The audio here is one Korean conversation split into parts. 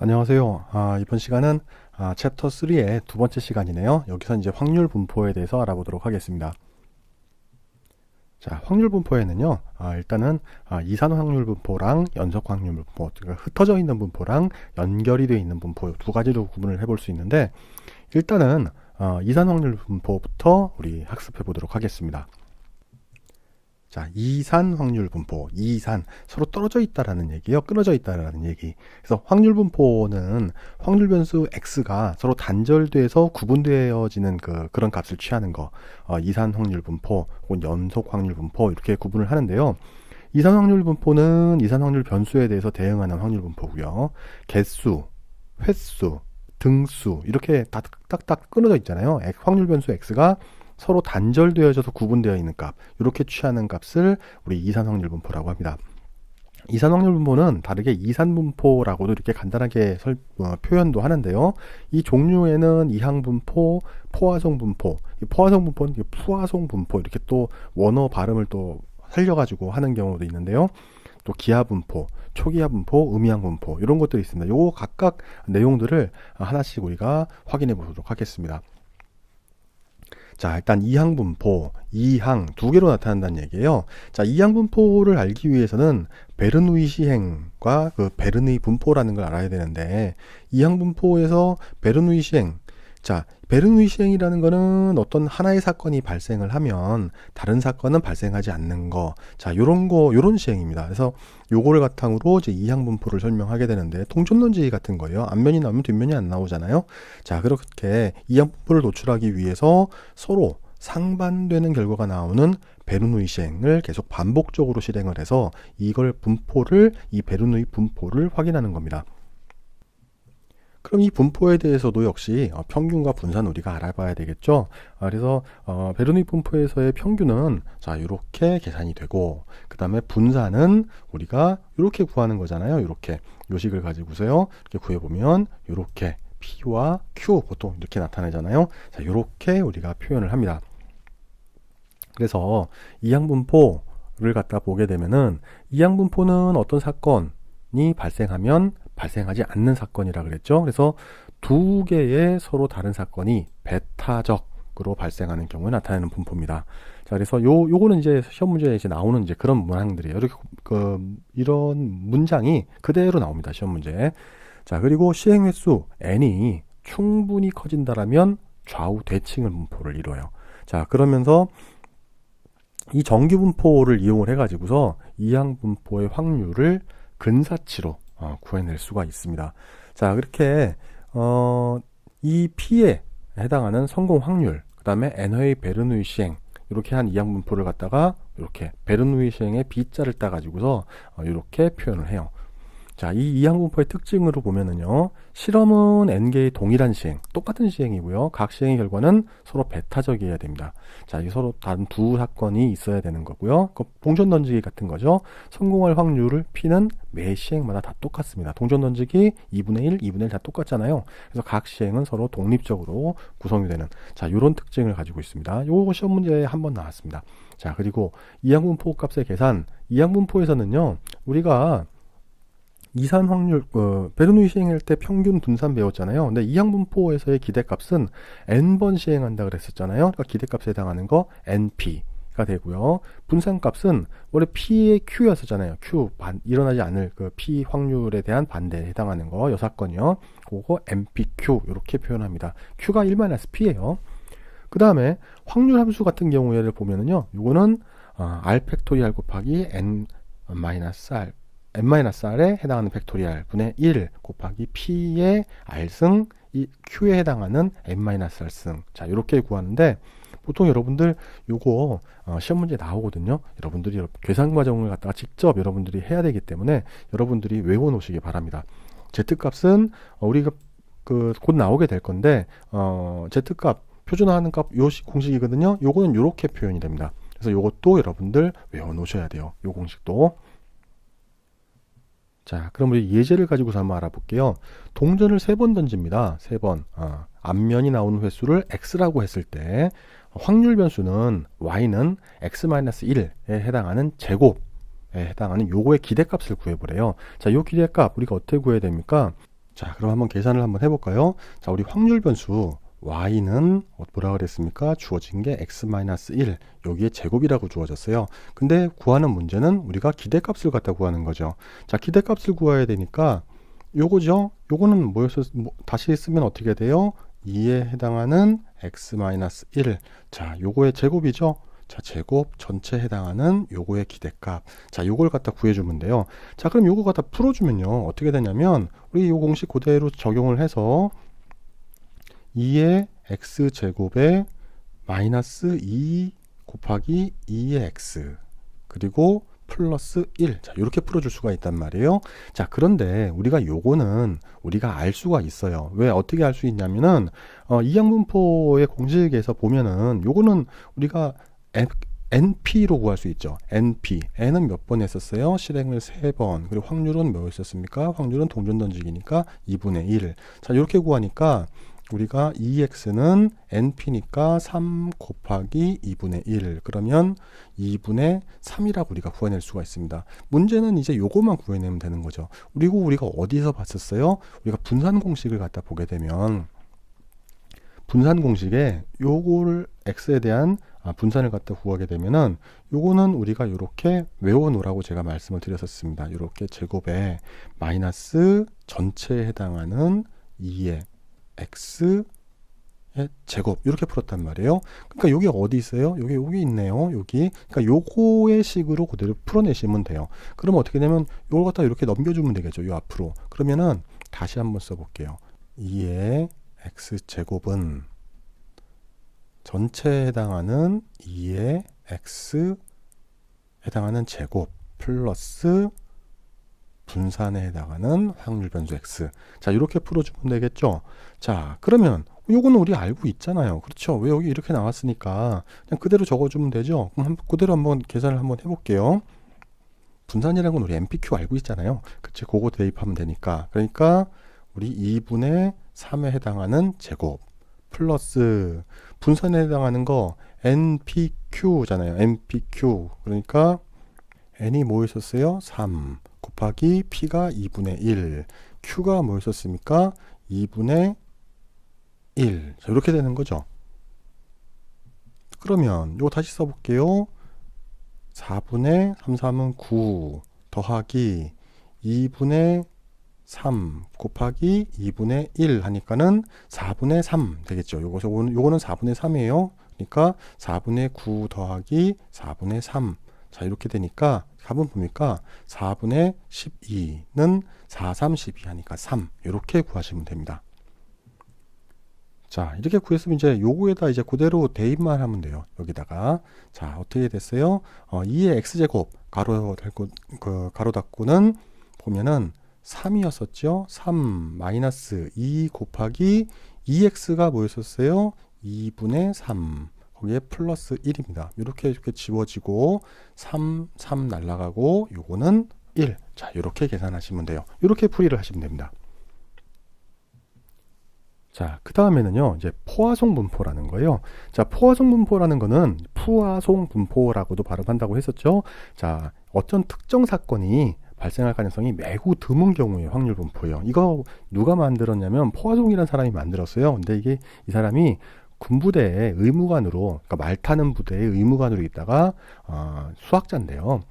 안녕하세요. 이번 시간은 챕터 3의 두 번째 시간이네요. 여기서 이제 확률 분포에 대해서 알아보도록 하겠습니다. 자, 확률 분포에는요, 일단은 이산 확률 분포랑 연속 확률 분포, 그러니까 흩어져 있는 분포랑 연결이 되어 있는 분포 두 가지로 구분을 해볼 수 있는데, 일단은 이산 확률 분포부터 우리 학습해 보도록 하겠습니다. 자, 이산 확률 분포, 이산 서로 떨어져 있다라는 얘기예요. 끊어져 있다라는 얘기. 그래서 확률 분포는 확률 변수 x가 서로 단절돼서 구분되어지는 그런 값을 취하는 거. 이산 확률 분포 혹은 연속 확률 분포 이렇게 구분을 하는데요. 이산 확률 분포는 이산 확률 변수에 대해서 대응하는 확률 분포고요. 개수, 횟수, 등수 이렇게 다 딱딱 끊어져 있잖아요. 확률 변수 x가 서로 단절되어져서 구분되어 있는 값, 이렇게 취하는 값을 우리 이산 확률 분포라고 합니다. 이산 확률 분포는 다르게 이산 분포라고도 이렇게 간단하게 표현도 하는데요. 이 종류에는 이항 분포, 포화송 분포, 이 포화송 분포는 푸화송 분포 이렇게 또 원어 발음을 또 살려가지고 하는 경우도 있는데요. 또 기하 분포, 초기하 분포, 음이항 분포 이런 것들이 있습니다. 요거 각각 내용들을 하나씩 우리가 확인해 보도록 하겠습니다. 자, 일단 이항 분포, 이항 두 개로 나타난다는 얘기예요. 자, 이항 분포를 알기 위해서는 베르누이 시행과 베르누이 분포라는 걸 알아야 되는데, 이항 분포에서 베르누이 시행, 자, 베르누이 시행이라는 거는 어떤 하나의 사건이 발생을 하면 다른 사건은 발생하지 않는 거. 자, 요런 시행입니다. 그래서 요거를 바탕으로 이제 이항 분포를 설명하게 되는데, 통전론지 같은 거예요. 앞면이 나오면 뒷면이 안 나오잖아요. 자, 그렇게 이항 분포를 도출하기 위해서 서로 상반되는 결과가 나오는 베르누이 시행을 계속 반복적으로 실행을 해서 이 베르누이 분포를 확인하는 겁니다. 그럼 이 분포에 대해서도 역시 평균과 분산 우리가 알아봐야 되겠죠. 그래서 베르누이 분포에서의 평균은 자, 이렇게 계산이 되고, 그 다음에 분산은 우리가 이렇게 구하는 거잖아요. 이렇게 요식을 가지고서요, 이렇게 구해보면 이렇게 P와 Q 보통 이렇게 나타내잖아요. 자, 이렇게 우리가 표현을 합니다. 그래서 이항 분포를 갖다 보게 되면은, 이항 분포는 어떤 사건이 발생하면 발생하지 않는 사건이라 그랬죠. 그래서 두 개의 서로 다른 사건이 배타적으로 발생하는 경우에 나타나는 분포입니다. 자, 그래서 요거는 이제 시험 문제에 이제 나오는 이제 그런 문항들이에요. 이렇게 이런 문장이 그대로 나옵니다. 시험 문제에. 자, 그리고 시행 횟수 n이 충분히 커진다라면 좌우 대칭을 분포를 이뤄요. 자, 그러면서 이 정규 분포를 이용을 해가지고서 이항 분포의 확률을 근사치로 구해낼 수가 있습니다. 자, 그렇게 이 P에 해당하는 성공 확률, 그 다음에 n회의 베르누이 시행, 이렇게 한 이항 분포를 갖다가 이렇게 베르누이 시행의 B자를 따가지고서 이렇게 표현을 해요. 자, 이 이항 분포의 특징으로 보면은요, 실험은 n개의 동일한 시행, 똑같은 시행이고요. 각 시행의 결과는 서로 배타적이어야 됩니다. 자, 이 서로 다른 두 사건이 있어야 되는 거고요. 동전 던지기 같은 거죠. 성공할 확률을 P는 매 시행마다 다 똑같습니다. 동전 던지기 2분의 1, 2분의 1 다 똑같잖아요. 그래서 각 시행은 서로 독립적으로 구성이 되는, 자, 이런 특징을 가지고 있습니다. 요거 시험 문제에 한번 나왔습니다. 자, 그리고 이항 분포 값의 계산, 이항 분포에서는요, 우리가 이산 확률, 베르누이 시행할 때 평균 분산 배웠잖아요. 근데 이항 분포에서의 기대값은 n번 시행한다 그랬었잖아요. 그러니까 기대값에 해당하는 거 np가 되고요. 분산값은 원래 p의 q였었잖아요. q 일어나지 않을 p 확률에 대한 반대에 해당하는 거 여사건이요. 그거 npq 이렇게 표현합니다. q가 1-p예요. 그 다음에 확률 함수 같은 경우에를 보면은요, 이거는 r 팩토리알 곱하기 n-r에 해당하는 팩토리알 분의 1 곱하기 P의 R승, Q에 해당하는 n-R승. 자, 이렇게 구하는데, 보통 여러분들 요거 시험 문제 나오거든요. 여러분들이 계산 과정을 갖다가 직접 여러분들이 해야 되기 때문에 여러분들이 외워 놓으시기 바랍니다. Z값은 우리가 곧 나오게 될 건데, Z값, 표준화하는 값, 요 공식이거든요. 요거는 요렇게 표현이 됩니다. 그래서 요것도 여러분들 외워 놓으셔야 돼요. 요 공식도. 자, 그럼 우리 예제를 가지고서 한번 알아볼게요. 동전을 3번 던집니다. 3번. 앞면이 나오는 횟수를 x라고 했을 때 확률 변수는 y는 x-1에 해당하는 제곱에 해당하는 요거의 기대값을 구해보래요. 자, 요 기대값 우리가 어떻게 구해야 됩니까? 자, 그럼 한번 계산을 한번 해볼까요? 자, 우리 확률 변수 y는 뭐라 그랬습니까? 주어진 게 x-1, 여기에 제곱이라고 주어졌어요. 근데 구하는 문제는 우리가 기대값을 갖다 구하는 거죠. 자, 기대값을 구해야 되니까 요거죠. 요거는 다시 쓰면 어떻게 돼요? 2에 해당하는 x-1. 자, 요거의 제곱이죠. 자, 제곱 전체에 해당하는 요거의 기대값. 자, 요걸 갖다 구해주면 돼요. 자, 그럼 요거 갖다 풀어주면요. 어떻게 되냐면, 우리 요 공식 그대로 적용을 해서 2의 x제곱에 마이너스 2 곱하기 2의 x. 그리고 플러스 1. 자, 이렇게 풀어줄 수가 있단 말이에요. 자, 그런데 우리가 요거는 우리가 알 수가 있어요. 왜 어떻게 알 수 있냐면은 이항분포의 공식에서 보면은 요거는 우리가 NP로 구할 수 있죠. NP. N은 몇 번 했었어요? 실행을 3번. 그리고 확률은 몇이었습니까? 확률은 동전 던지기니까 2분의 1. 자, 이렇게 구하니까 우리가 2x는 np니까 3 곱하기 2분의 1. 그러면 2분의 3이라고 우리가 구해낼 수가 있습니다. 문제는 이제 요거만 구해내면 되는 거죠. 그리고 우리가 어디서 봤었어요? 우리가 분산 공식을 갖다 보게 되면 분산 공식에 요거를 x에 대한 분산을 갖다 구하게 되면은 요거는 우리가 이렇게 외워 놓으라고 제가 말씀을 드렸었습니다. 이렇게 제곱에 마이너스 전체에 해당하는 2의 x의 제곱 이렇게 풀었단 말이에요. 그러니까 여기 어디 있어요? 여기 있네요. 여기. 그러니까 요거의 식으로 그대로 풀어내시면 돼요. 그러면 어떻게 되면 요걸 갖다 이렇게 넘겨주면 되겠죠. 요 앞으로. 그러면은 다시 한번 써볼게요. 2의 x제곱은 전체에 해당하는 2의 x 해당하는 제곱 플러스 분산에 해당하는 확률 변수 x. 자, 이렇게 풀어주면 되겠죠. 자, 그러면 요거는 우리 알고 있잖아요. 그렇죠. 왜 여기 이렇게 나왔으니까 그냥 그대로 적어주면 되죠. 그럼 그대로 한번 계산을 한번 해볼게요. 분산이라는 건 우리 MPQ 알고 있잖아요. 그치, 그거 대입하면 되니까. 그러니까 우리 2분의 3에 해당하는 제곱 플러스 분산에 해당하는 거 NPQ잖아요. NPQ. 그러니까 N이 뭐였었어요? 3 곱하기 P가 2분의 1. Q가 뭐였었습니까? 2분의 1. 자, 이렇게 되는 거죠. 그러면 이거 다시 써볼게요. 4분의 3은 9 더하기 2분의 3 곱하기 2분의 1 하니까는 4분의 3 되겠죠. 요거는 4분의 3이에요. 그러니까 4분의 9 더하기 4분의 3. 자, 이렇게 되니까 답은 뭡니까? 4분의 12는 4, 3, 12 하니까 3. 이렇게 구하시면 됩니다. 자, 이렇게 구했으면 이제 요거에다 이제 그대로 대입만 하면 돼요. 여기다가. 자, 어떻게 됐어요? 2의 x제곱 가로 닫고는 보면은 3이었었죠. 3 마이너스 2 곱하기 2x가 뭐였었어요? 2분의 3. 거기에 플러스 1입니다. 이렇게 지워지고 3 날라가고 요거는 1. 자, 이렇게 계산하시면 돼요. 이렇게 풀이를 하시면 됩니다. 자, 그 다음에는요, 이제 포화송 분포라는 거예요. 자, 포화송 분포라는 거는 푸화송 분포라고도 발음한다고 했었죠. 자, 어떤 특정 사건이 발생할 가능성이 매우 드문 경우의 확률 분포예요. 이거 누가 만들었냐면 포화송이라는 사람이 만들었어요. 근데 이 사람이 군부대에 의무관으로, 그러니까 말 타는 부대에 의무관으로 있다가 수학자인데요.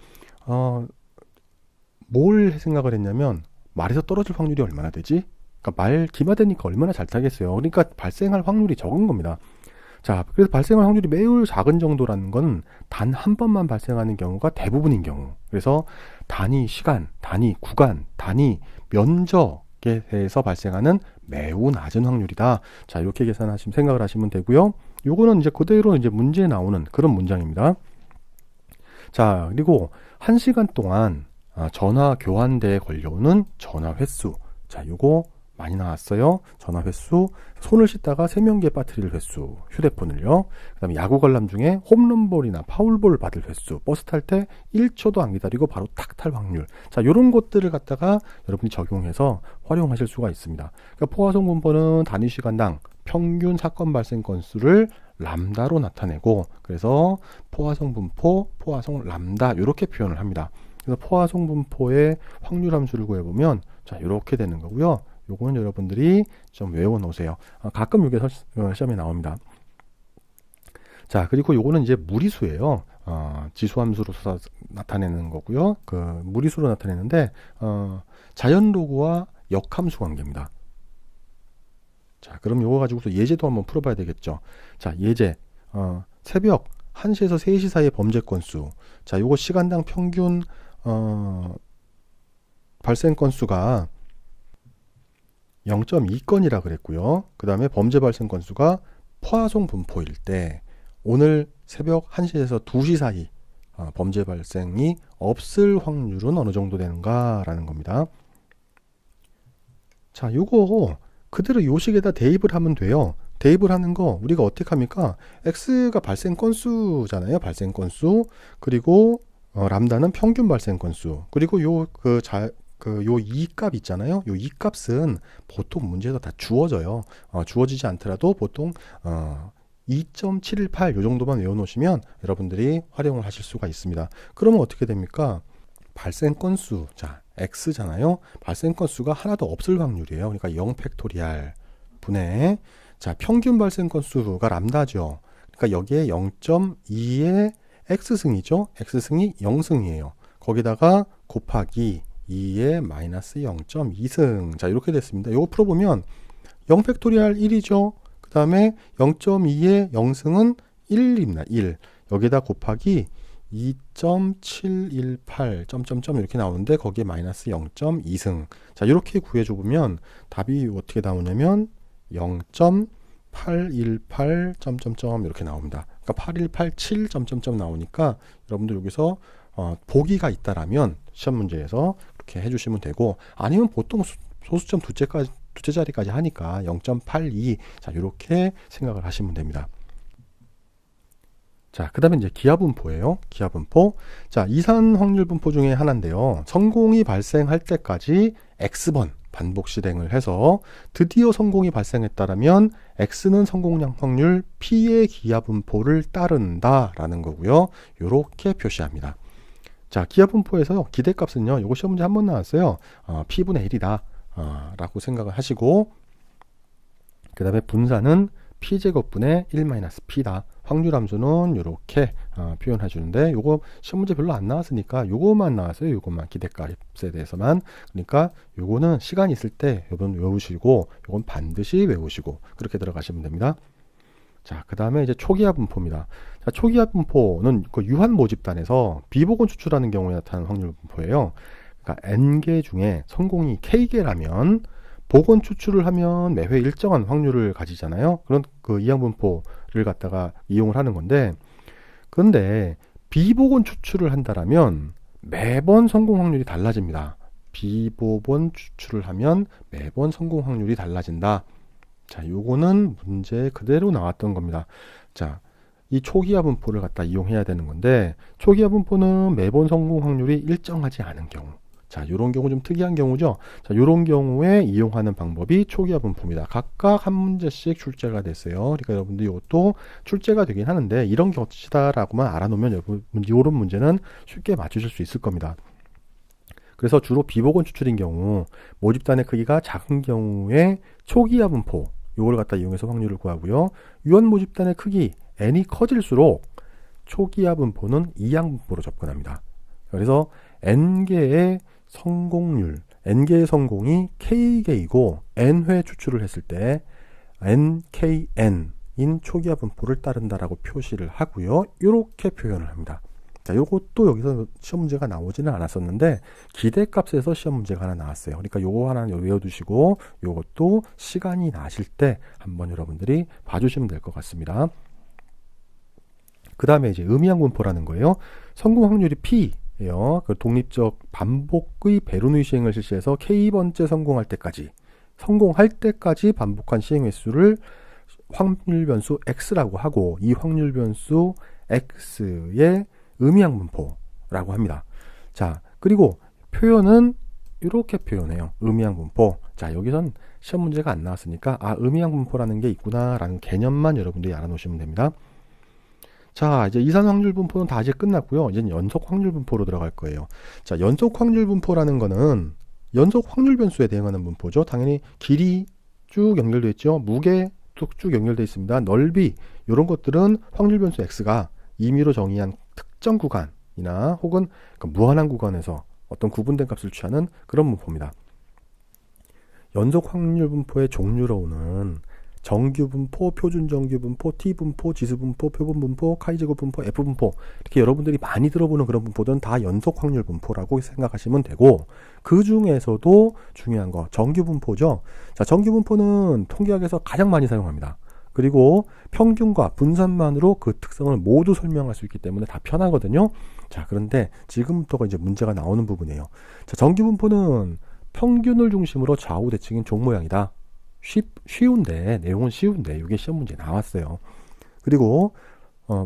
뭘 생각을 했냐면 말에서 떨어질 확률이 얼마나 되지? 그러니까 말 기마되니까 얼마나 잘 타겠어요. 그러니까 발생할 확률이 적은 겁니다. 자, 그래서 발생할 확률이 매우 작은 정도라는 건 단 한 번만 발생하는 경우가 대부분인 경우. 그래서 단위 시간, 단위 구간, 단위 면적에 대해서 발생하는 매우 낮은 확률이다. 자, 이렇게 생각을 하시면 되고요. 요거는 이제 그대로 이제 문제에 나오는 그런 문장입니다. 자, 그리고 1시간 동안 전화 교환대에 걸려오는 전화 횟수. 자, 요거 많이 나왔어요. 전화 횟수, 손을 씻다가 세면기에 빠뜨릴 횟수, 휴대폰을요. 그 다음에 야구 관람 중에 홈런볼이나 파울볼 받을 횟수, 버스 탈 때 1초도 안 기다리고 바로 탁 탈 확률. 자, 요런 것들을 갖다가 여러분이 적용해서 활용하실 수가 있습니다. 그러니까 포화송 분포는 단위 시간당 평균 사건 발생 건수를 람다로 나타내고, 그래서 포화송 분포, 포화송 람다 이렇게 표현을 합니다. 그래서 포화송 분포의 확률 함수를 구해보면 자, 이렇게 되는 거고요. 요거는 여러분들이 좀 외워 놓으세요. 가끔 이게 시험에 나옵니다. 자, 그리고 요거는 이제 무리수예요. 지수함수로서 나타내는 거고요. 그 무리수로 나타내는데 자연로그와 역함수 관계입니다. 자, 그럼 요거 가지고서 예제도 한번 풀어봐야 되겠죠. 자, 예제 새벽 1시에서 3시 사이의 범죄 건수. 자, 요거 시간당 평균 발생 건수가 0.2건이라 그랬고요. 그 다음에 범죄 발생 건수가 포화송 분포일 때 오늘 새벽 1시에서 2시 사이 범죄 발생이 없을 확률은 어느 정도 되는가 라는 겁니다. 자, 요거 그대로 요식에다 대입을 하면 돼요. 대입을 하는 거 우리가 어떻게 합니까? x가 발생 건수잖아요. 발생 건수. 그리고 람다는 평균 발생 건수. 그리고 요 이 값 있잖아요. 요 이 값은 보통 문제에서 다 주어져요. 주어지지 않더라도 보통 2.718 요 정도만 외워놓으시면 여러분들이 활용을 하실 수가 있습니다. 그러면 어떻게 됩니까? 발생 건수, 자 x잖아요. 발생 건수가 하나도 없을 확률이에요. 그러니까 0 팩토리알 분의 자 평균 발생 건수가 람다죠. 그러니까 여기에 0.2의 x승이죠. x승이 0승이에요. 거기다가 곱하기 2의 마이너스 0.2승. 자 이렇게 됐습니다. 이거 풀어보면 0 팩토리알 1이죠. 그 다음에 0.2의 0승은 1입니다. 1. 여기다 곱하기 2.718 점점점 이렇게 나오는데 거기에 마이너스 0.2승. 자 이렇게 구해줘 보면 답이 어떻게 나오냐면 0.818 점점점 이렇게 나옵니다. 그러니까 8187 점점점 나오니까 여러분들 여기서 보기가 있다라면 시험 문제에서 그렇게 해주시면 되고, 아니면 보통 소수점 두째 자리까지 하니까 0.82 자 이렇게 생각을 하시면 됩니다. 자, 그 다음에 이제 기하분포예요. 기하분포. 자, 이산 확률 분포 중에 하나인데요. 성공이 발생할 때까지 X번 반복 실행을 해서 드디어 성공이 발생했다라면 X는 성공량 확률 P의 기하분포를 따른다라는 거고요. 이렇게 표시합니다. 자, 기하분포에서 기대값은요. 요거 시험 문제 한 번 나왔어요. P분의 1이다 라고 생각을 하시고, 그 다음에 분산은 P제곱분의 1-P다. 확률함수는 이렇게 표현해 주는데, 요거 시험 문제 별로 안 나왔으니까 요거만 나왔어요. 요것만 기대값에 대해서만. 그러니까 요거는 시간 있을 때 요건 외우시고 요건 반드시 외우시고 그렇게 들어가시면 됩니다. 자, 그 다음에 이제 초기하 분포입니다. 자, 초기하 분포는 그 유한 모집단에서 비복원 추출하는 경우에 나타나는 확률 분포예요. 그러니까 n개 중에 성공이 k개라면 복원 추출을 하면 매회 일정한 확률을 가지잖아요. 그런 그 이항 분포를 갖다가 이용을 하는 건데, 그런데 비복원 추출을 한다라면 매번 성공 확률이 달라집니다. 비복원 추출을 하면 매번 성공 확률이 달라진다. 자, 요거는 문제 그대로 나왔던 겁니다. 자, 이 초기화 분포를 갖다 이용해야 되는 건데, 초기화 분포는 매번 성공 확률이 일정하지 않은 경우. 자, 요런 경우 좀 특이한 경우죠. 자, 요런 경우에 이용하는 방법이 초기화 분포입니다. 각각 한 문제씩 출제가 됐어요. 그러니까 여러분들 이것도 출제가 되긴 하는데, 이런 것이다라고만 알아놓으면 여러분 요런 문제는 쉽게 맞추실 수 있을 겁니다. 그래서 주로 비복원 추출인 경우, 모집단의 크기가 작은 경우에 초기화 분포 요걸 갖다 이용해서 확률을 구하고요. 유한 모집단의 크기 n이 커질수록 초기화 분포는 이항 분포로 접근합니다. 그래서 n개의 성공률, n개의 성공이 k개이고 n회 추출을 했을 때 nkn인 초기화 분포를 따른다라고 표시를 하고요. 이렇게 표현을 합니다. 자, 요것도 여기서 시험 문제가 나오지는 않았었는데 기대값에서 시험 문제가 하나 나왔어요. 그러니까 요거 하나 외워두시고 요것도 시간이 나실 때 한번 여러분들이 봐주시면 될 것 같습니다. 그 다음에 이제 의미항 분포라는 거예요. 성공 확률이 P예요. 그 독립적 반복의 배론의 시행을 실시해서 K번째 성공할 때까지 반복한 시행 횟수를 확률 변수 X라고 하고, 이 확률 변수 X의 의미항 분포라고 합니다. 자, 그리고 표현은 이렇게 표현해요. 의미항 분포. 자, 여기선 시험 문제가 안 나왔으니까 의미항 분포라는 게 있구나 라는 개념만 여러분들이 알아놓으시면 됩니다. 자, 이제 이산 확률 분포는 다 이제 끝났고요. 이제 연속 확률 분포로 들어갈 거예요. 자, 연속 확률 분포라는 거는 연속 확률 변수에 대응하는 분포죠. 당연히 길이 쭉 연결되어 있죠. 무게 쭉 연결되어 있습니다. 넓이 이런 것들은 확률 변수 x가 임의로 정의한 특정 구간이나 혹은 무한한 구간에서 어떤 구분된 값을 취하는 그런 분포입니다. 연속 확률 분포의 종류로는 정규 분포, 표준 정규 분포, T 분포, 지수 분포, 표본 분포, 카이제곱 분포, F 분포 이렇게 여러분들이 많이 들어보는 그런 분포들은 다 연속 확률 분포라고 생각하시면 되고, 그 중에서도 중요한 거 정규 분포죠. 자, 정규 분포는 통계학에서 가장 많이 사용합니다. 그리고 평균과 분산만으로 그 특성을 모두 설명할 수 있기 때문에 다 편하거든요. 자, 그런데 지금부터가 이제 문제가 나오는 부분이에요. 자, 정규 분포는 평균을 중심으로 좌우 대칭인 종 모양이다. 쉬운데, 내용은 쉬운데 이게 시험 문제에 나왔어요. 그리고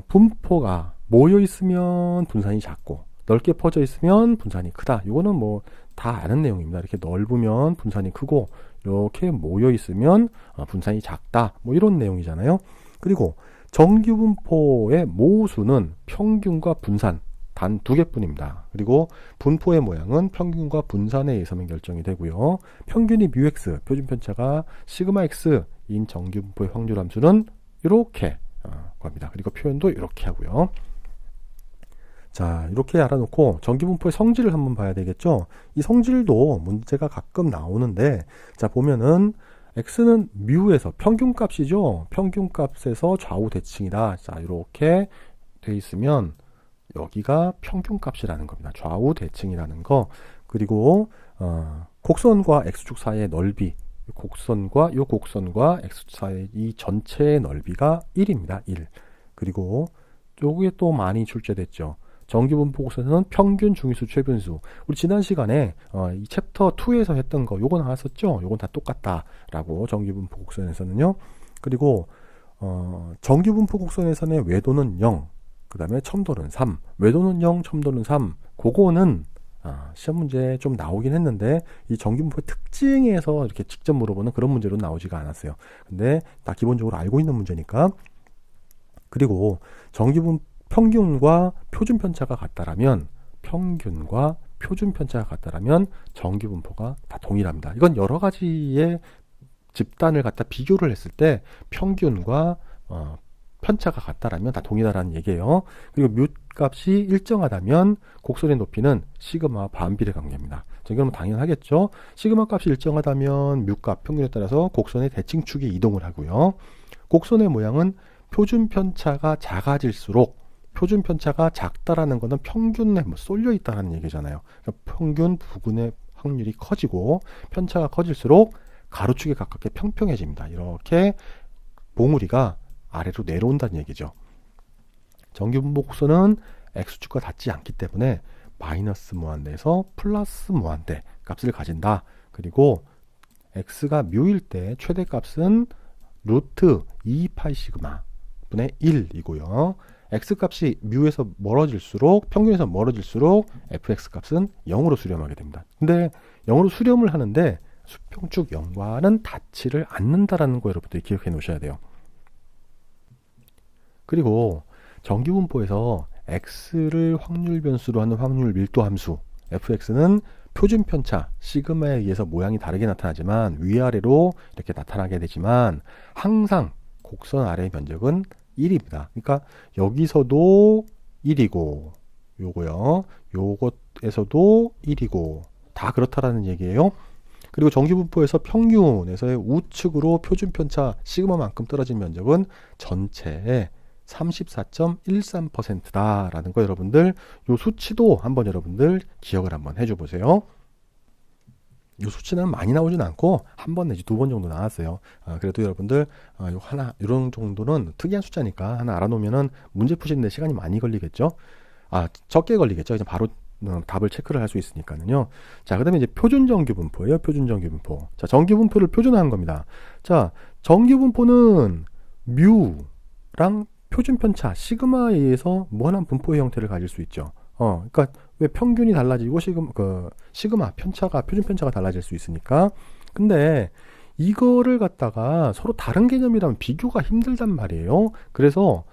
분포가 모여 있으면 분산이 작고 넓게 퍼져 있으면 분산이 크다. 이거는 뭐 다 아는 내용입니다. 이렇게 넓으면 분산이 크고 이렇게 모여 있으면 분산이 작다. 뭐 이런 내용이잖아요. 그리고 정규 분포의 모수는 평균과 분산 단 두 개뿐입니다. 그리고 분포의 모양은 평균과 분산에 의해서만 결정이 되고요. 평균이 뮤x, 표준 편차가 시그마 x인 정규 분포의 확률 함수는 이렇게 겁니다. 그리고 표현도 이렇게 하고요. 자, 이렇게 알아놓고 정규 분포의 성질을 한번 봐야 되겠죠. 이 성질도 문제가 가끔 나오는데, 자, 보면은 x는 뮤에서 평균값이죠. 평균값에서 좌우 대칭이다. 자, 이렇게 돼 있으면 여기가 평균값이라는 겁니다. 좌우 대칭이라는 거. 그리고 곡선과 x축 사이의 넓이, 곡선과 x축 사이의 이 전체의 넓이가 1입니다. 1. 그리고 요게 또 많이 출제됐죠. 정규 분포 곡선에서는 평균, 중위수, 최분수. 우리 지난 시간에 이 챕터 2에서 했던 거 요거 나왔었죠. 요건 다 똑같다라고 정규 분포 곡선에서는요. 그리고 정규 분포 곡선에서는 외도는 0, 그 다음에 첨도는 3, 외도는 0, 첨도는 3. 그거는 시험 문제에 좀 나오긴 했는데 이 정규 분포의 특징에서 이렇게 직접 물어보는 그런 문제로 나오지가 않았어요. 근데 다 기본적으로 알고 있는 문제니까. 그리고 정규 분포 평균과 표준 편차가 같다라면 정규 분포가 다 동일합니다. 이건 여러 가지의 집단을 갖다 비교를 했을 때 평균과 편차가 같다라면 다 동일하다는 얘기예요. 그리고 뮤 값이 일정하다면 곡선의 높이는 시그마와 반비례 관계입니다. 자, 이건 당연하겠죠. 시그마 값이 일정하다면 뮤 값 평균에 따라서 곡선의 대칭축이 이동을 하고요. 곡선의 모양은 표준 편차가 작아질수록, 표준 편차가 작다라는 것은 평균에 쏠려 있다는 얘기잖아요. 그러니까 평균 부근의 확률이 커지고 편차가 커질수록 가로축에 가깝게 평평해집니다. 이렇게 봉우리가 아래로 내려온다는 얘기죠. 정규 분포 곡선은 x축과 닿지 않기 때문에 마이너스 무한대에서 플러스 무한대 값을 가진다. 그리고 x가 뮤일 때 최대값은 루트 2파이 시그마 분의 1이고요. x값이 뮤에서 멀어질수록, 평균에서 멀어질수록 fx 값은 0으로 수렴하게 됩니다. 근데 0으로 수렴을 하는데 수평축 0과는 닿지를 않는다라는 거 여러분들이 기억해 놓으셔야 돼요. 그리고 정규 분포에서 x를 확률 변수로 하는 확률 밀도 함수 fx는 표준 편차 시그마에 의해서 모양이 다르게 나타나지만 위아래로 이렇게 나타나게 되지만 항상 곡선 아래의 면적은 1입니다. 그러니까 여기서도 1이고 요거요. 요것에서도 1이고 다 그렇다라는 얘기예요. 그리고 정규 분포에서 평균에서의 우측으로 표준 편차 시그마만큼 떨어진 면적은 전체의 34.13%다라는 거 여러분들 요 수치도 한번 여러분들 기억을 한번 해줘 보세요. 이 수치는 많이 나오진 않고 한 번 내지 두 번 정도 나왔어요. 그래도 여러분들 요 하나 이런 정도는 특이한 숫자니까 하나 알아놓으면은 문제 푸시는데 시간이 많이 걸리겠죠. 적게 걸리겠죠. 그냥 바로 답을 체크를 할 수 있으니까요. 자, 그다음에 이제 표준 정규 분포예요. 표준 정규 분포. 자, 정규 분포를 표준화한 겁니다. 자, 정규 분포는 뮤랑 표준 편차 시그마에 의해서 무한한 분포의 형태를 가질 수 있죠. 그러니까 왜 평균이 달라지고 시그마 편차가 표준 편차가 달라질 수 있으니까. 근데 이거를 갖다가 서로 다른 개념이라면 비교가 힘들단 말이에요. 그래서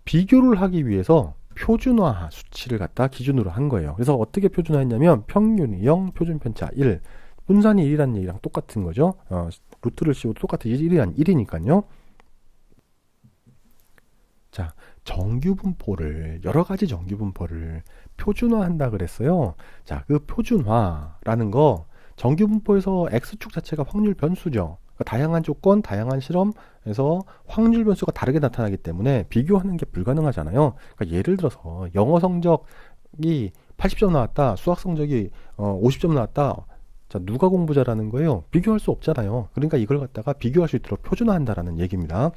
비교를 하기 위해서 표준화 수치를 갖다 기준으로 한 거예요. 그래서 어떻게 표준화했냐면 평균이 0, 표준 편차 1. 분산이 1이라는 얘기랑 똑같은 거죠. 루트를 씌워도 똑같은 1이니까요. 자, 여러 가지 정규분포를 표준화한다 그랬어요. 자, 그 표준화라는 거, 정규분포에서 X축 자체가 확률 변수죠. 그러니까 다양한 조건, 다양한 실험에서 확률 변수가 다르게 나타나기 때문에 비교하는 게 불가능하잖아요. 그러니까 예를 들어서 영어 성적이 80점 나왔다, 수학 성적이 50점 나왔다. 자, 누가 공부 잘하는 거예요? 비교할 수 없잖아요. 그러니까 이걸 갖다가 비교할 수 있도록 표준화한다라는 얘기입니다.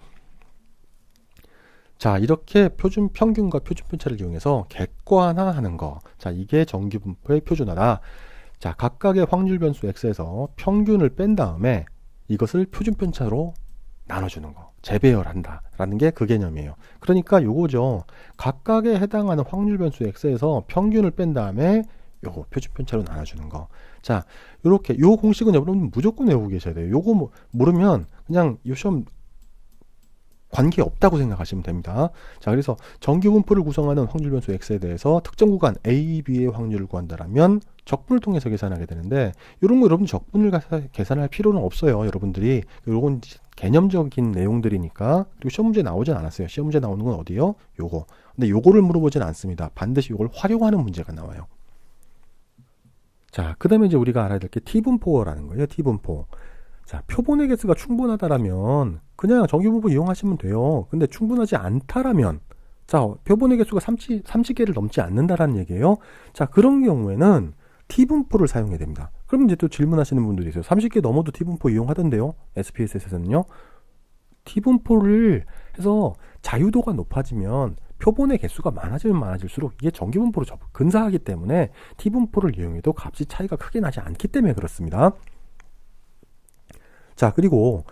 자, 이렇게 평균과 표준 편차를 이용해서 객관화하는 거. 자, 이게 정규분포의 표준화다. 자, 각각의 확률 변수 x에서 평균을 뺀 다음에 이것을 표준 편차로 나눠주는 거. 재배열한다. 라는 게 그 개념이에요. 그러니까 요거죠. 각각에 해당하는 확률 변수 x에서 평균을 뺀 다음에 요거 표준 편차로 나눠주는 거. 자, 요렇게 요 공식은 여러분 무조건 외우고 계셔야 돼요. 요거 모르면 그냥 요 시험 관계 없다고 생각하시면 됩니다. 자, 그래서 정규분포를 구성하는 확률 변수 x에 대해서 특정 구간 a, b의 확률을 구한다라면 적분을 통해서 계산하게 되는데, 이런 거 여러분 적분을 계산할 필요는 없어요. 여러분들이 이건 개념적인 내용들이니까. 그리고 시험 문제 나오진 않았어요. 시험 문제 나오는 건 어디요? 요거. 근데 요거를 물어보진 않습니다. 반드시 요걸 활용하는 문제가 나와요. 자, 그 다음에 이제 우리가 알아야 될 게 t분포라는 거예요. t분포. 자, 표본의 개수가 충분하다라면 그냥 정규분포 이용하시면 돼요. 근데 충분하지 않다라면, 자, 표본의 개수가 30개를 넘지 않는다라는 얘기예요. 자, 그런 경우에는 t분포를 사용해야 됩니다. 그럼 이제 또 질문하시는 분들이 있어요. 30개 넘어도 t분포 이용하던데요. SPSS에서는요. t분포를 해서 자유도가 높아지면 표본의 개수가 많아지면 많아질수록 이게 정규분포로 근사하기 때문에 t분포를 이용해도 값이 차이가 크게 나지 않기 때문에 그렇습니다. 자, 그리고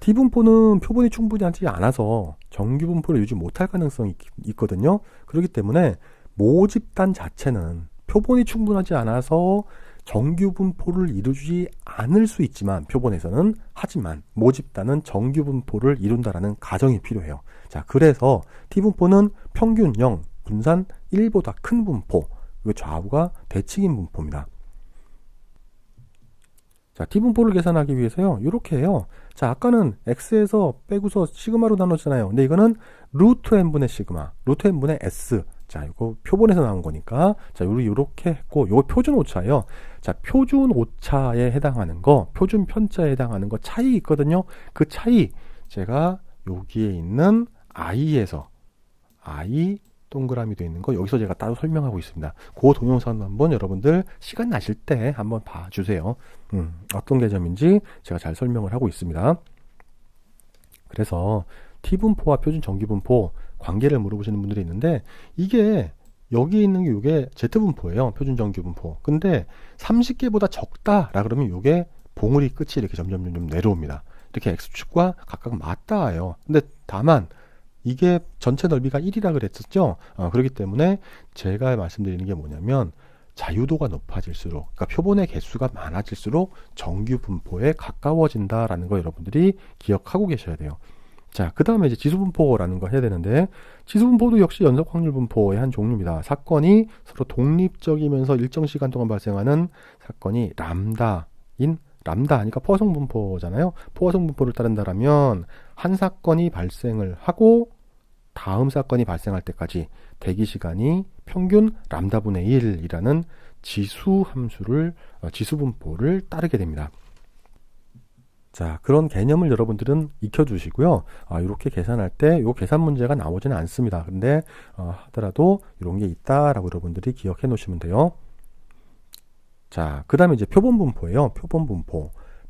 t분포는 표본이 충분히 하지 않아서 정규분포를 유지 못할 가능성이 있거든요. 그렇기 때문에 모집단 자체는 표본이 충분하지 않아서 정규분포를 이루지 않을 수 있지만 표본에서는, 하지만 모집단은 정규분포를 이룬다라는 가정이 필요해요. 자, 그래서 t분포는 평균 0, 분산 1보다 큰 분포, 그 좌우가 대칭인 분포입니다. 자, t분포를 계산하기 위해서요, 이렇게 해요. 자, 아까는 x에서 빼고서 시그마로 나눴잖아요. 근데 이거는 루트 n분의 시그마, 루트 n분의 s. 자, 이거 표본에서 나온 거니까, 자, 요렇게 했고, 요거 표준 오차예요. 자, 표준 오차에 해당하는 거, 표준 편차에 해당하는 거 차이 있거든요. 그 차이, 제가 여기에 있는 i에서, i 동그라미 되어 있는 거 여기서 제가 따로 설명하고 있습니다. 그 동영상 한번 여러분들 시간 나실 때 한번 봐주세요. 어떤 개념인지 제가 잘 설명을 하고 있습니다. 그래서 t분포와 표준 정규분포 관계를 물어보시는 분들이 있는데, 이게 여기 있는 게 이게 z분포예요. 표준 정규분포. 근데 30개보다 적다라 그러면 이게 봉우리 끝이 이렇게 점점 내려옵니다. 이렇게 x축과 각각 맞닿아요. 근데 다만 이게 전체 넓이가 1이라 그랬었죠. 그렇기 때문에 제가 말씀드리는 게 뭐냐면, 자유도가 높아질수록, 그러니까 표본의 개수가 많아질수록 정규분포에 가까워진다라는 거 여러분들이 기억하고 계셔야 돼요. 자, 그 다음에 이제 지수분포라는 거 해야 되는데, 지수분포도 역시 연속확률분포의 한 종류입니다. 사건이 서로 독립적이면서 일정 시간 동안 발생하는 사건이 람다 하니까 포화성분포잖아요. 포화성분포를 따른다라면 한 사건이 발생을 하고 다음 사건이 발생할 때까지 대기시간이 평균 람다분의 1이라는 지수분포를 따르게 됩니다. 자, 그런 개념을 여러분들은 익혀두시고요. 이렇게 계산할 때 이 계산 문제가 나오지는 않습니다. 근데 하더라도 이런 게 있다라고 여러분들이 기억해 놓으시면 돼요. 자, 그 다음에 이제 표본분포예요.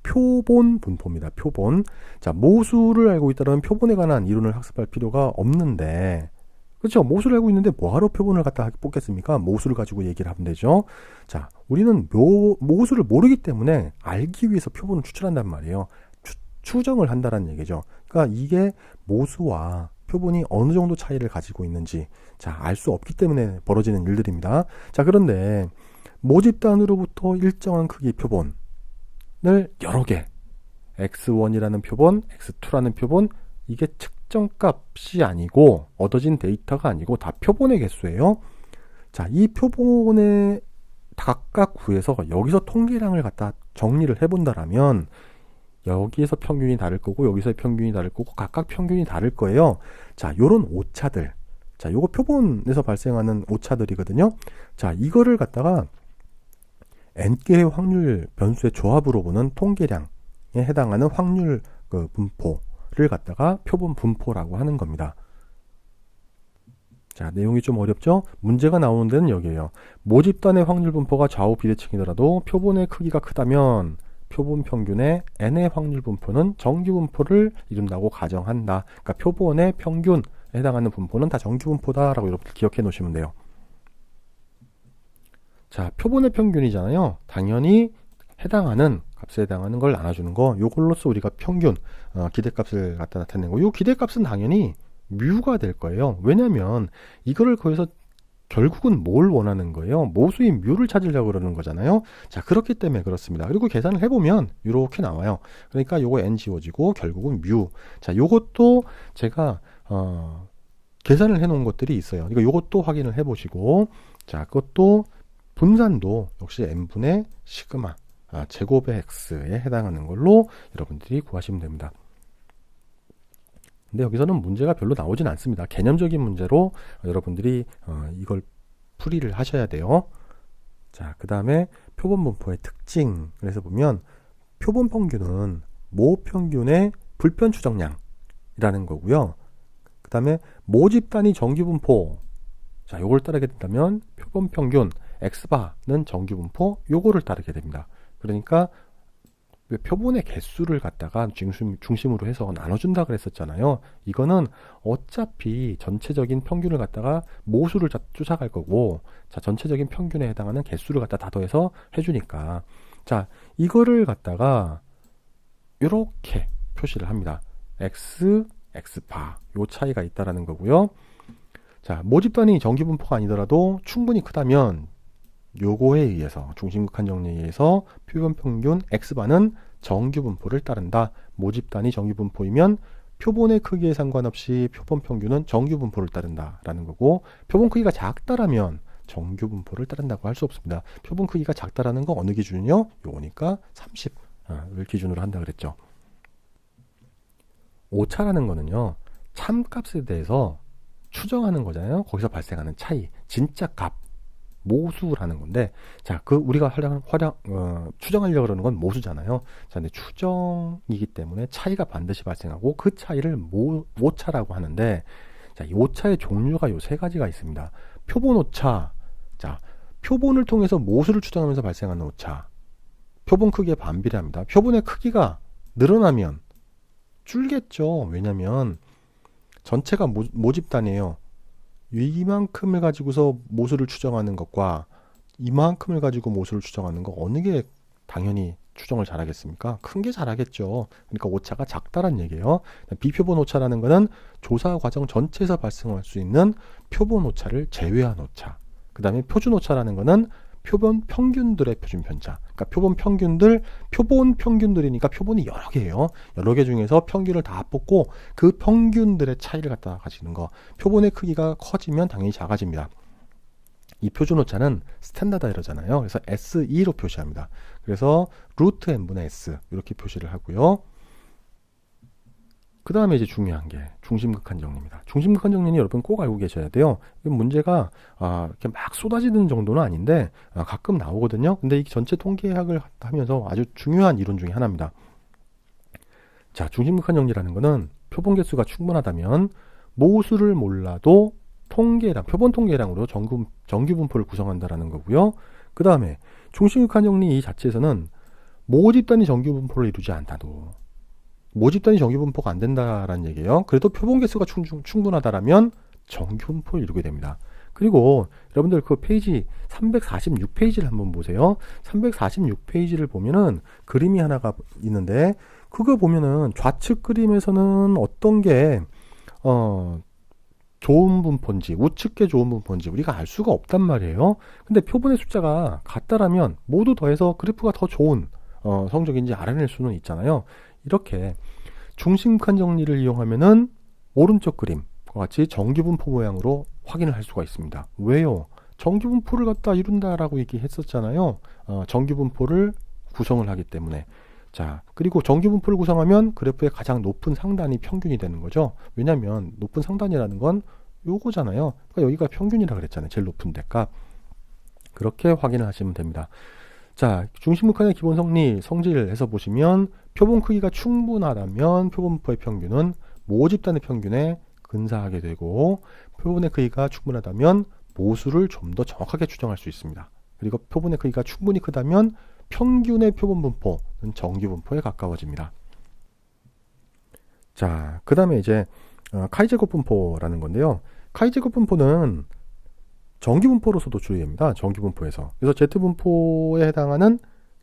표본분포입니다. 표본. 자, 모수를 알고 있다면 표본에 관한 이론을 학습할 필요가 없는데, 그렇죠? 모수를 알고 있는데 뭐하러 표본을 갖다 뽑겠습니까? 모수를 가지고 얘기를 하면 되죠. 자, 우리는 모수를 모르기 때문에 알기 위해서 표본을 추출한단 말이에요. 추정을 한다는 얘기죠. 그러니까 이게 모수와 표본이 어느 정도 차이를 가지고 있는지, 자, 알 수 없기 때문에 벌어지는 일들입니다. 자, 그런데 모집단으로부터 일정한 크기 표본을 여러 개, x1이라는 표본, x2라는 표본, 이게 측정값이 아니고 얻어진 데이터가 아니고 다 표본의 개수예요. 자, 이 표본의 각각 구해서 여기서 통계량을 갖다 정리를 해본다라면 여기에서 평균이 다를 거고 여기서의 평균이 다를 거고 각각 평균이 다를 거예요. 자, 요런 오차들. 자, 요거 표본에서 발생하는 오차들이거든요. 자, 이거를 갖다가 n개의 확률 변수의 조합으로 보는 통계량에 해당하는 확률 분포를 갖다가 표본 분포라고 하는 겁니다. 자, 내용이 좀 어렵죠? 문제가 나오는 데는 여기에요. 모집단의 확률 분포가 좌우 비대칭이더라도 표본의 크기가 크다면 표본 평균의 n의 확률 분포는 정규 분포를 이룬다고 가정한다. 그러니까 표본의 평균에 해당하는 분포는 다 정규 분포다라고 여러분들 기억해 놓으시면 돼요. 자, 표본의 평균이잖아요. 당연히 해당하는 값에 해당하는 걸 나눠주는 거, 요걸로써 우리가 평균 기대값을 갖다 나타내고, 요 기대값은 당연히 뮤가 될 거예요. 왜냐면 이거를 거기서 결국은 뭘 원하는 거예요? 모수인 뮤를 찾으려고 그러는 거잖아요. 자, 그렇기 때문에 그렇습니다. 그리고 계산을 해보면 이렇게 나와요. 그러니까 요거 n 지워지고 결국은 뮤. 자, 요것도 제가 계산을 해놓은 것들이 있어요. 그러니까 요것도 확인을 해보시고, 자, 그것도 분산도 역시 n분의 시그마 제곱의 x에 해당하는 걸로 여러분들이 구하시면 됩니다. 근데 여기서는 문제가 별로 나오진 않습니다. 개념적인 문제로 여러분들이 이걸 풀이를 하셔야 돼요. 자, 그 다음에 표본 분포의 특징. 그래서 보면 표본 평균은 모평균의 불변 추정량이라는 거고요. 그 다음에 모집 단위 정규 분포. 자, 요걸 따르게 된다면 표본 평균 x바는 정규 분포, 요거를 따르게 됩니다. 그러니까 표본의 개수를 갖다가 중심으로 해서 나눠준다 그랬었잖아요. 이거는 어차피 전체적인 평균을 갖다가 모수를 쫓아갈 거고, 자, 전체적인 평균에 해당하는 개수를 갖다 다 더해서 해주니까, 자, 이거를 갖다가 이렇게 표시를 합니다. x, x바, 요 차이가 있다라는 거고요. 자, 모집 단위 정규 분포가 아니더라도 충분히 크다면 요거에 의해서 중심극한 정리에 의해서 표본 평균 x바는 정규 분포를 따른다. 모집 단위 정규 분포이면 표본의 크기에 상관없이 표본 평균은 정규 분포를 따른다라는 거고, 표본 크기가 작다라면 정규 분포를 따른다고 할 수 없습니다. 표본 크기가 작다라는 거 어느 기준이요? 요거니까 30을 기준으로 한다 그랬죠. 오차라는 거는요, 참값에 대해서 추정하는 거잖아요. 거기서 발생하는 차이, 진짜 값, 모수라는 건데, 자, 우리가 추정하려고 그러는 건 모수잖아요. 자, 근데 추정이기 때문에 차이가 반드시 발생하고 그 차이를 오차라고 하는데, 자, 이 오차의 종류가 요 세 가지가 있습니다. 표본 오차. 자, 표본을 통해서 모수를 추정하면서 발생하는 오차. 표본 크기에 반비례합니다. 표본의 크기가 늘어나면 줄겠죠. 왜냐면 전체가 모집단이에요. 이만큼을 가지고서 모수를 추정하는 것과 이만큼을 가지고 모수를 추정하는 거, 어느 게 당연히 추정을 잘하겠습니까? 큰 게 잘하겠죠. 그러니까 오차가 작다란 얘기예요. 비표본 오차라는 거는 조사 과정 전체에서 발생할 수 있는 표본 오차를 제외한 오차. 그 다음에 표준 오차라는 거는 표본 평균들의 표준 편차. 그러니까 표본 평균들이니까 표본이 여러 개예요. 여러 개 중에서 평균을 다 뽑고 그 평균들의 차이를 갖다 가지는 거. 표본의 크기가 커지면 당연히 작아집니다. 이 표준 오차는 스탠다드 에러잖아요. 그래서 SE로 표시합니다. 그래서 루트 n분의 s 이렇게 표시를 하고요. 그 다음에 이제 중요한 게 중심극한 정리입니다. 중심극한 정리는 여러분 꼭 알고 계셔야 돼요. 문제가 이렇게 막 쏟아지는 정도는 아닌데 가끔 나오거든요. 근데 이 전체 통계학을 하면서 아주 중요한 이론 중에 하나입니다. 자, 중심극한 정리라는 거는 표본 개수가 충분하다면 모수를 몰라도 표본 통계량으로 정규 분포를 구성한다라는 거고요. 그 다음에 중심극한 정리 이 자체에서는 모집 단위 정규 분포를 이루지 않다도, 모집 단위 정규 분포가 안 된다라는 얘기예요. 그래도 표본 개수가 충분하다라면 정규 분포를 이루게 됩니다. 그리고 여러분들 그 페이지 346페이지를 한번 보세요. 346페이지를 보면은 그림이 하나가 있는데, 그거 보면은 좌측 그림에서는 어떤 게 좋은 분포인지 우측계 좋은 분포인지 우리가 알 수가 없단 말이에요. 근데 표본의 숫자가 같다라면 모두 더해서 그래프가 더 좋은 성적인지 알아낼 수는 있잖아요. 이렇게 중심극한 정리를 이용하면은 오른쪽 그림과 같이 정규분포 모양으로 확인을 할 수가 있습니다. 왜요? 정규분포를 갖다 이룬다라고 얘기했었잖아요. 정규분포를 구성을 하기 때문에. 자, 그리고 정규분포를 구성하면 그래프의 가장 높은 상단이 평균이 되는 거죠. 왜냐하면 높은 상단이라는 건 요거잖아요. 그러니까 여기가 평균이라 그랬잖아요. 제일 높은 데 값. 그렇게 확인을 하시면 됩니다. 자, 중심극한의 기본 성질을 해서 보시면 표본 크기가 충분하다면 표본분포의 평균은 모집단의 평균에 근사하게 되고, 표본의 크기가 충분하다면 모수를 좀 더 정확하게 추정할 수 있습니다. 그리고 표본의 크기가 충분히 크다면 평균의 표본분포는 정규분포에 가까워집니다. 자, 그 다음에 이제 카이제곱 분포라는 건데요. 카이제곱 분포는 정규분포로서도 주의됩니다. 정규분포에서. 그래서 Z분포에 해당하는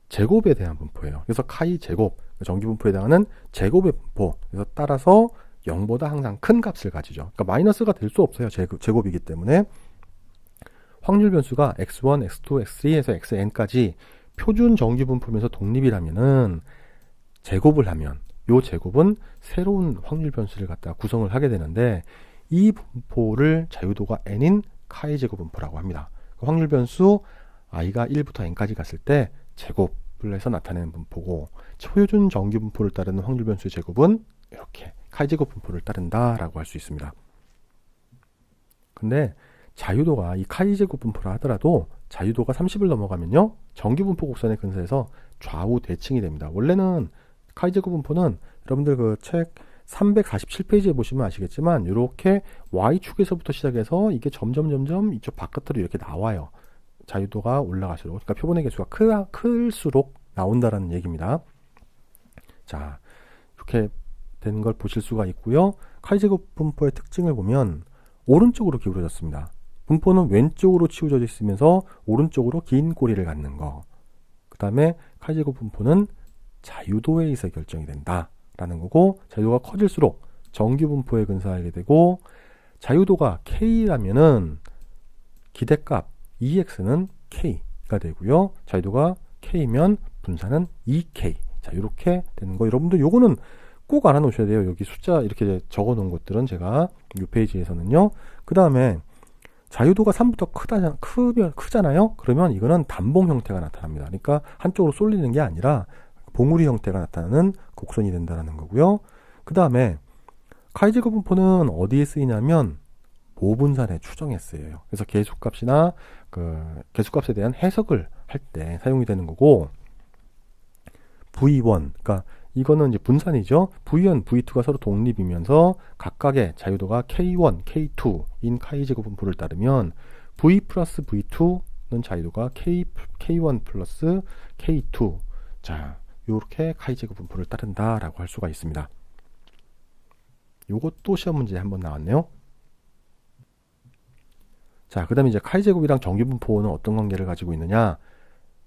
제곱에 대한 분포예요. 그래서 카이 제곱, 정규분포에 해당하는 제곱의 분포. 그래서 따라서 0보다 항상 큰 값을 가지죠. 그러니까 마이너스가 될 수 없어요. 제곱이기 때문에. 확률 변수가 x1, x2, x3에서 xn까지 표준 정규분포면서 독립이라면은 제곱을 하면 이 제곱은 새로운 확률 변수를 갖다 구성을 하게 되는데, 이 분포를 자유도가 n인 카이 제곱 분포라고 합니다. 확률 변수 i가 1부터 n까지 갔을 때 제곱을 해서 나타내는 분포고, 표준 정규 분포를 따르는 확률 변수의 제곱은 이렇게 카이 제곱 분포를 따른다라고 할 수 있습니다. 근데 자유도가 이 카이 제곱 분포라 하더라도 자유도가 30을 넘어가면요, 정규 분포 곡선에 근사해서 좌우 대칭이 됩니다. 원래는 카이 제곱 분포는 여러분들 그 책 347페이지에 보시면 아시겠지만 이렇게 Y축에서부터 시작해서 이게 점점 이쪽 바깥으로 이렇게 나와요. 자유도가 올라갈수록. 그러니까 표본의 개수가 클수록 나온다라는 얘기입니다. 자, 이렇게 되는 걸 보실 수가 있고요. 카이 제곱 분포의 특징을 보면 오른쪽으로 기울어졌습니다. 분포는 왼쪽으로 치우쳐 있으면서 오른쪽으로 긴 꼬리를 갖는 거. 그 다음에 카이 제곱 분포는 자유도에 의해서 결정이 된다 라는 거고, 자유도가 커질수록 정규 분포에 근사하게 되고, 자유도가 K라면은 기대값 EX는 K가 되고요. 자유도가 K면 분산은 EK. 자, 이렇게 되는 거. 여러분들 요거는 꼭 알아놓으셔야 돼요. 여기 숫자 이렇게 적어 놓은 것들은 제가 이 페이지에서는요. 그 다음에 자유도가 3부터 크잖아요. 그러면 이거는 단봉 형태가 나타납니다. 그러니까 한쪽으로 쏠리는 게 아니라 봉우리 형태가 나타나는 곡선이 된다는 거고요. 그 다음에 카이 제곱 분포는 어디에 쓰이냐면 모분산의 추정에 쓰여요. 그래서 개수값이나 그 개수값에 대한 해석을 할 때 사용이 되는 거고, V1, 그러니까 이거는 이제 분산이죠. V1, V2가 서로 독립이면서 각각의 자유도가 K1, K2인 카이 제곱 분포를 따르면 V 플러스 V2는 자유도가 K1 플러스 K2. 자, 이렇게 카이 제곱 분포를 따른다라고 할 수가 있습니다. 요것도 시험 문제에 한번 나왔네요. 자, 그 다음에 이제 카이 제곱이랑 정규 분포는 어떤 관계를 가지고 있느냐.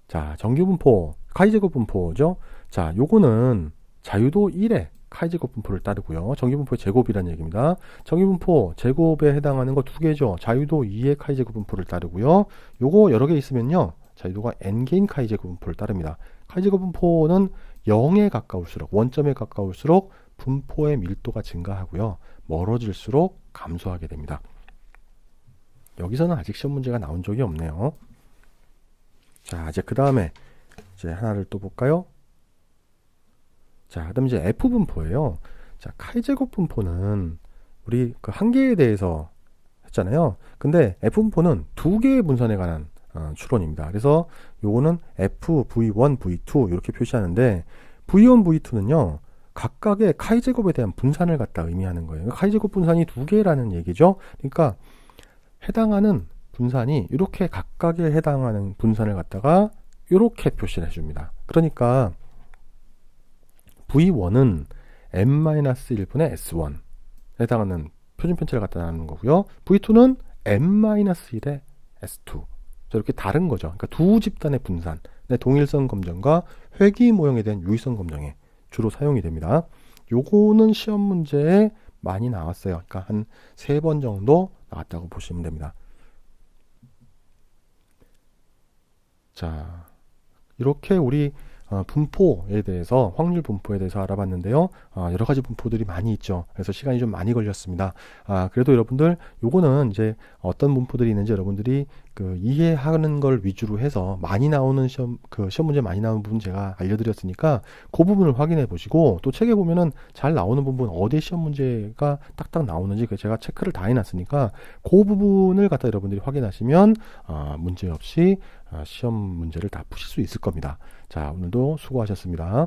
자, 정규 분포, 카이 제곱 분포죠. 자, 요거는 자유도 1의 카이 제곱 분포를 따르고요. 정규 분포의 제곱이라는 얘기입니다. 정규 분포 제곱에 해당하는 거 두 개죠. 자유도 2의 카이 제곱 분포를 따르고요. 요거 여러 개 있으면요, 자유도가 n개인 카이 제곱 분포를 따릅니다. 카이 제곱 분포는 0에 가까울수록, 원점에 가까울수록 분포의 밀도가 증가하고요. 멀어질수록 감소하게 됩니다. 여기서는 아직 시험 문제가 나온 적이 없네요. 자, 이제 그 다음에 이제 하나를 또 볼까요? 자, 그다음 이제 F 분포예요. 자, 카이 제곱 분포는 우리 그 한 개에 대해서 했잖아요. 근데 F 분포는 두 개의 분선에 관한 추론입니다. 그래서 요거는 F, V1, V2 이렇게 표시하는데, V1, V2는요 각각의 카이 제곱에 대한 분산을 갖다 의미하는 거예요. 카이 제곱 분산이 두 개라는 얘기죠. 그러니까 해당하는 분산이 이렇게 각각에 해당하는 분산을 갖다가 이렇게 표시를 해줍니다. 그러니까 V1은 n-1분의 S1에 해당하는 표준 편차를 갖다 나누는 거고요. V2는 n-1의 S2. 이렇게 다른 거죠. 그러니까 두 집단의 분산, 동일선 검정과 회귀 모형에 대한 유의선 검정에 주로 사용이 됩니다. 요거는 시험 문제에 많이 나왔어요. 그러니까 한 3번 정도 나왔다고 보시면 됩니다. 자, 이렇게 우리 분포에 대해서, 확률 분포에 대해서 알아봤는데요. 여러 가지 분포들이 많이 있죠. 그래서 시간이 좀 많이 걸렸습니다. 그래도 여러분들 요거는 이제 어떤 분포들이 있는지 여러분들이 그 이해하는 걸 위주로 해서 많이 나오는 시험 문제 많이 나오는 부분 제가 알려드렸으니까 그 부분을 확인해 보시고, 또 책에 보면은 잘 나오는 부분 어디 시험 문제가 딱딱 나오는지 제가 체크를 다 해놨으니까 그 부분을 갖다 여러분들이 확인하시면 문제 없이 시험 문제를 다 푸실 수 있을 겁니다. 자, 오늘도 수고하셨습니다.